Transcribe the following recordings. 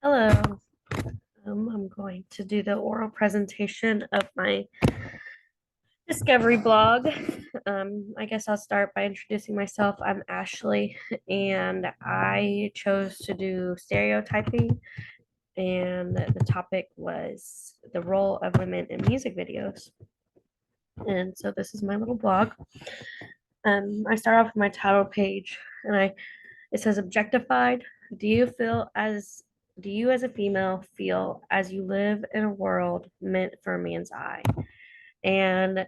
Hello. I'm going to do the oral presentation of my discovery blog. I guess I'll start by introducing myself. I'm Ashley, and I chose to do stereotyping, and the topic was the role of women in music videos. And so this is my little blog. I start off with my title page, and it says objectified. Do you feel as do you as a female feel as you live in a world meant for a man's eye? And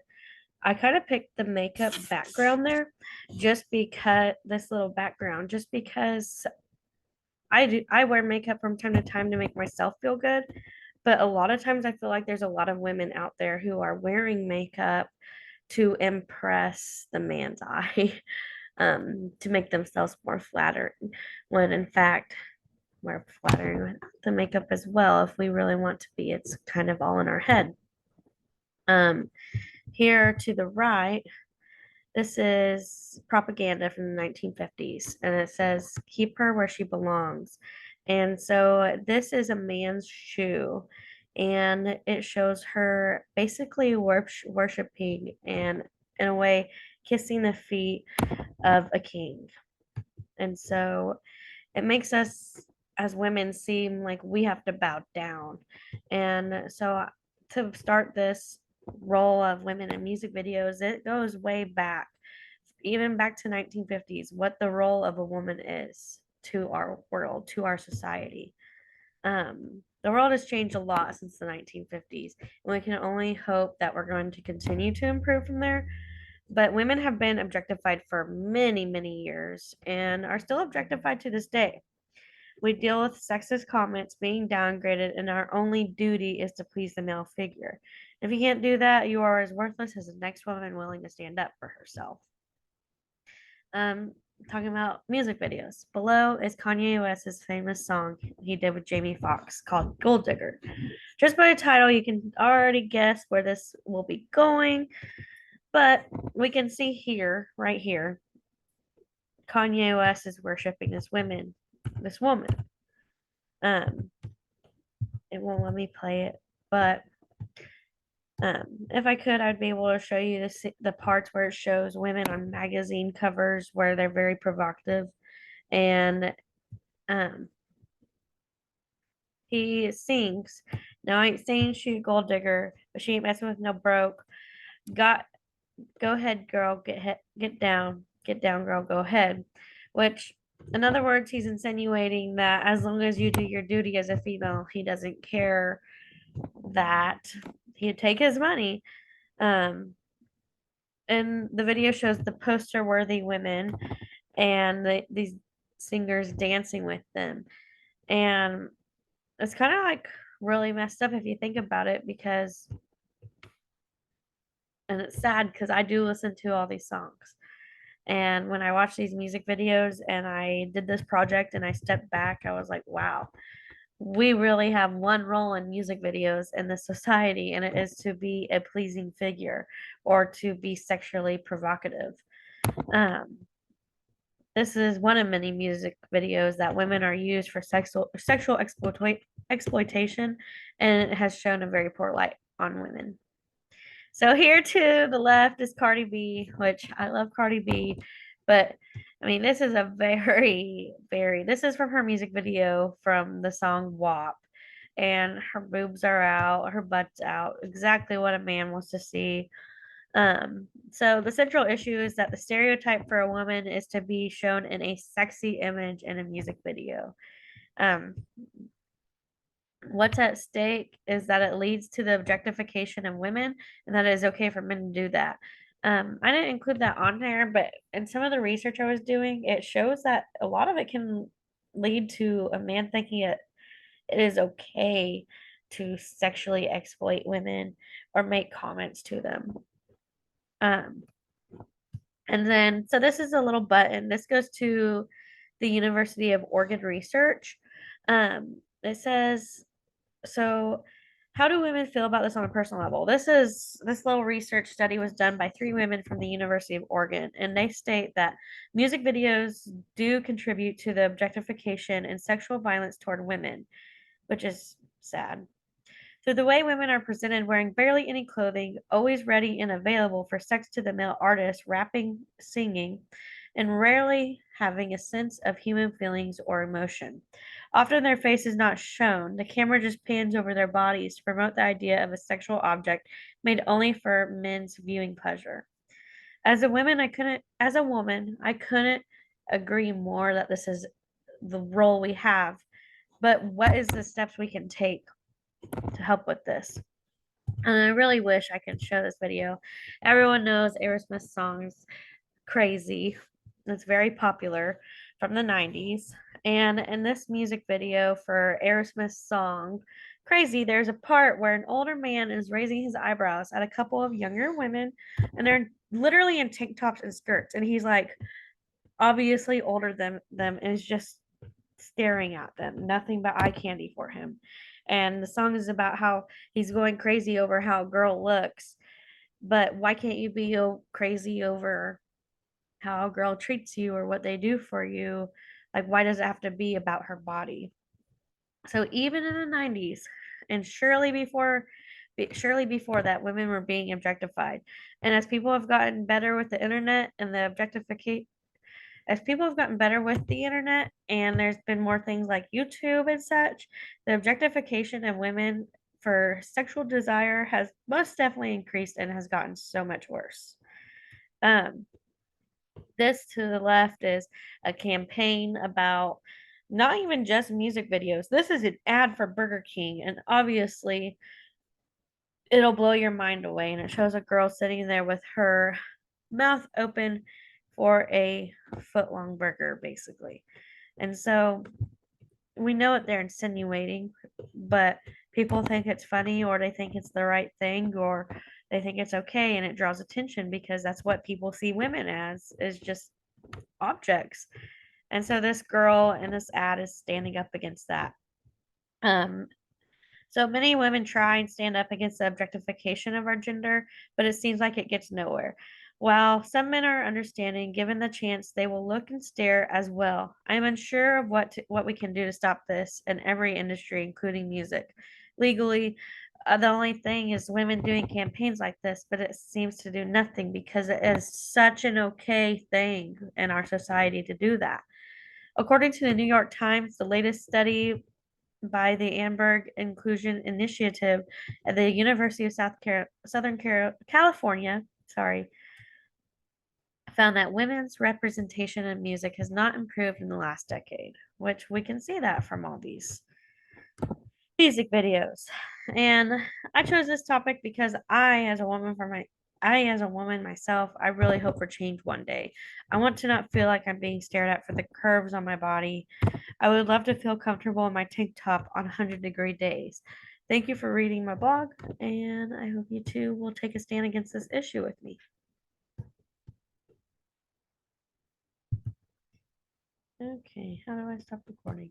I kind of picked the makeup background there just because this little background, just because I wear makeup from time to time to make myself feel good. But a lot of times I feel like there's a lot of women out there who are wearing makeup to impress the man's eye, to make themselves more flattering, when in fact we're flattering with the makeup as well if we really want to be. It's kind of all in our head. Um, Here to the right, this is propaganda from the 1950s, and it says, keep her where she belongs. And so this is a man's shoe, and it shows her basically worshiping and, in a way, kissing the feet of a king. And so it makes us as women seem like we have to bow down. And so to start this role of women in music videos, it goes way back, even back to 1950s, what the role of a woman is to our world, to our society. The world has changed a lot since the 1950s, and we can only hope that we're going to continue to improve from there. But women have been objectified for many, many years and are still objectified to this day. We deal with sexist comments being downgraded, and our only duty is to please the male figure. If you can't do that, you are as worthless as the next woman willing to stand up for herself. Um, Talking about music videos. Below is Kanye West's famous song he did with Jamie Foxx called Gold Digger. Just by the title, you can already guess where this will be going, but we can see here, right here, Kanye West is worshiping this woman. Um, it won't let me play it, but if I could, I'd be able to show you the parts where it shows women on magazine covers where they're very provocative, and um, he sings. Now I ain't saying she a gold digger, but she ain't messing with no broke. Got Go ahead, girl, get down, girl, go ahead. Which, in other words, he's insinuating that as long as you do your duty as a female, he doesn't care that he'd take his money. Um, and the video shows the poster worthy women and these singers dancing with them. And it's kind of like really messed up if you think about it, because, and it's sad because I do listen to all these songs. And when I watched these music videos and I did this project and I stepped back, I was like, wow, we really have one role in music videos in this society, and it is to be a pleasing figure or to be sexually provocative. Um, this is one of many music videos that women are used for sexual exploitation, and it has shown a very poor light on women. So here to the left is Cardi B, which I love Cardi B, but I mean this is a this is from her music video from the song WAP, and her boobs are out, her butt's out, exactly what a man wants to see. So the central issue is that the stereotype for a woman is to be shown in a sexy image in a music video. Um, what's at stake is that it leads to the objectification of women, and that it is okay for men to do that. I didn't include that on there, but in some of the research I was doing, it shows that a lot of it can lead to a man thinking it is okay to sexually exploit women or make comments to them. Um, and then, so this is a little button. This goes to the University of Oregon research. It says, so how do women feel about this on a personal level? This little research study was done by three women from the University of Oregon, and they state that music videos do contribute to the objectification and sexual violence toward women. which is sad. Through the way women are presented wearing barely any clothing, always ready and available for sex to the male artists, rapping, singing, and rarely having a sense of human feelings or emotion. Often their face is not shown. The camera just pans over their bodies to promote the idea of a sexual object made only for men's viewing pleasure. As a woman, I couldn't agree more that this is the role we have. But what is the steps we can take to help with this? And I really wish I could show this video. Everyone knows Aerosmith's songs Crazy. It's very popular from the 90s. And in this music video for Aerosmith's song Crazy, there's a part where an older man is raising his eyebrows at a couple of younger women, and they're literally in tank tops and skirts. And he's like obviously older than them and is just staring at them, nothing but eye candy for him. And the song is about how he's going crazy over how a girl looks, but why can't you be crazy over how a girl treats you or what they do for you? Like, why does it have to be about her body? So even in the 90s, and surely before that, women were being objectified. And as people have gotten better with the internet and the objectification, as people have gotten better with the internet and there's been more things like YouTube and such, the objectification of women for sexual desire has most definitely increased and has gotten so much worse. Um, this to the left is a campaign about not even just music videos. This is an ad for Burger King, and obviously it'll blow your mind away. And it shows a girl sitting there with her mouth open for a foot long burger, basically. And so we know what they're insinuating, but people think it's funny or they think it's the right thing or they think it's okay and it draws attention because that's what people see women as is just objects. And so this girl in this ad is standing up against that. Um, so many women try and stand up against the objectification of our gender, but it seems like it gets nowhere. While some men are understanding, given the chance, they will look and stare as well. I am unsure of what we can do to stop this in every industry, including music. Legally, the only thing is women doing campaigns like this, but it seems to do nothing because it is such an okay thing in our society to do that. According to the New York Times, the latest study by the Amberg Inclusion Initiative at the University of California, sorry, found that women's representation in music has not improved in the last decade, which we can see that from all these music videos. And I chose this topic because I as a woman myself, I really hope for change one day. I want to not feel like I'm being stared at for the curves on my body. I would love to feel comfortable in my tank top on 100-degree days. Thank you for reading my blog, and I hope you too will take a stand against this issue with me. Okay, how do I stop recording?